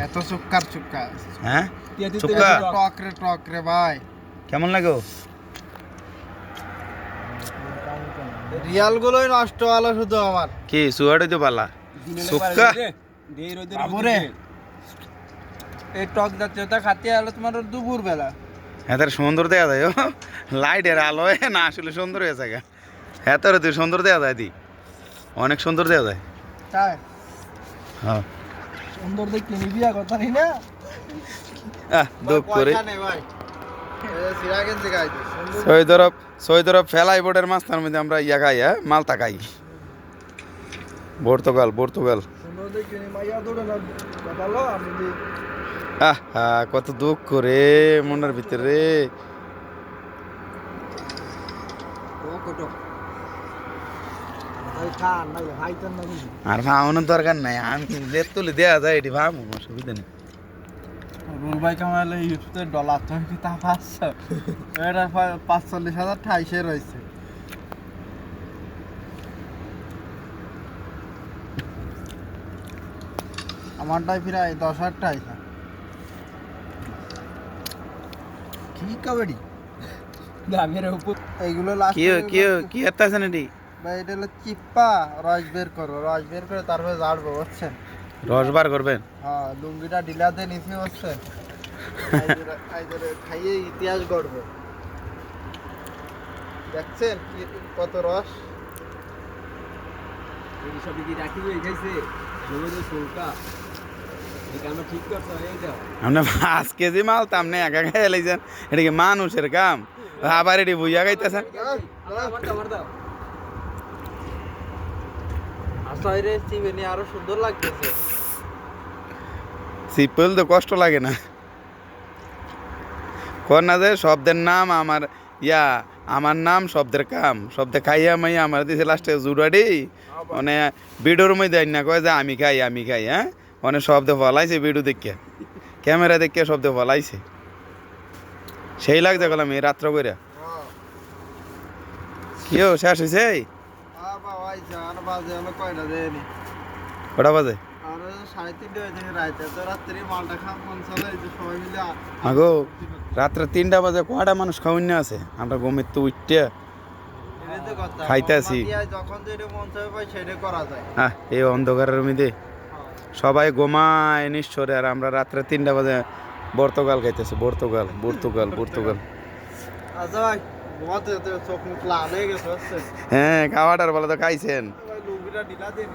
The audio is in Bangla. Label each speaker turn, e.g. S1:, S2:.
S1: এত চুক্কার চুক্কা
S2: হ্যাঁ চুক্কা
S1: টক রে ভাই
S2: কেমন লাগো
S1: রিয়াল গুলোই নষ্ট হলো শুধু আমার
S2: কি সুয়াড়ে তো পালা চুক্কা
S1: বাবুরে এই টক জাতীয়তা খাতে হলো তোমার দুপুর বেলা
S2: এত সুন্দর দেয়া যায় লাইটের আলোয় না আসলে সুন্দর হয়েছে গা এত তুই সুন্দর দেয়া যায় দি অনেক সুন্দর দেয়া যায়
S1: তাই
S2: হ্যাঁ
S1: সুন্দর দেখতে নিবিয়া কথা নেই না
S2: দুঃখ করে
S1: পয়সা নেই ভাই সিরাগেন দেখাই
S2: সৈদরব ফেলাই বোর্ডের মাস্তার মধ্যে আমরা ইয়া খাই হ্যাঁ মালটা খাই পর্তুগাল
S1: সুন্দর দেখতে নি মাইয়া দৌড়ে না বলো আমি যে
S2: কত দুঃখ করে মনের ভিতরে
S1: ও কটো ভাই খান নাই ভাই তো না
S2: আর ভাবনার দরকার নাই আমি লেট তুলে দেওয়া যায় এটি ভাবো অসুবিধা নেই
S1: রুল ভাই কামাইলে ইউটিউবে ডলার তো কি তা পাঁচশো এটা 45,000 ঠাইশে রয়েছে আমারটাই প্রায় 10,000 টাইছে কি কাবাডি দামের উপর এইগুলো লাস্ট
S2: কি একটা আছে নাকি
S1: ভাই এটা হলো চিপ্পা রস বের করে তারপরে ঝাড়বো বুঝছেন
S2: রস বার করবেন
S1: হ্যাঁ লুঙ্গিটা ঢিলাতে নিচে বুঝছেন খাইয়ে ইতিহাস গড়বো দেখছেন কত রস
S3: সবই কি রাখি হয়ে গেছে জমিতে শুল্কা ঠিক করছো এইটা
S2: আমরা 5 কেজি মাল তামনে একা খাই লাইছেন এটা কি মানুষের কাম আবার এটি বুইয়া খাইতেছেন
S3: আমার দাও
S1: আসাইরে চিবেনি আরো সুন্দর লাগতেছে
S2: সিম্পল তো কষ্ট লাগে না কোন না যে শব্দের নাম আমার নাম শব্দের কাম শব্দে খাইয়া মাইয়া আমার দিছে লাস্টে জুড়াডি মানে ভিডিওর মধ্যে না কয় যে আমি খাই হ্যাঁ মানে শব্দ ফলাইছে ভিডিও দেখে ক্যামেরা দেখে শব্দ ফলাইছে সেই লাগছে গেলাম এই রাত্র করে কেউ শেষ হয়েছে কটা বাজে আগো রাত্রে 3টা বাজে কয়টা মানুষ খাওয়ান আছে আমরা ঘুমের তো উঠতে খাইতেছি হ্যাঁ এই অন্ধকারের মধ্যে সবাই ঘুমায় নিশ্চরে আর আমরা রাত্রে 3টা বাজে পর্তুগাল খাইতেছি পর্তুগাল
S1: চোখ মুখ লাল হয়ে গেছে
S2: হ্যাঁ খাওয়াটার বলে তো খাইছেন
S1: লুঙ্গিটা ঢিলা দিয়ে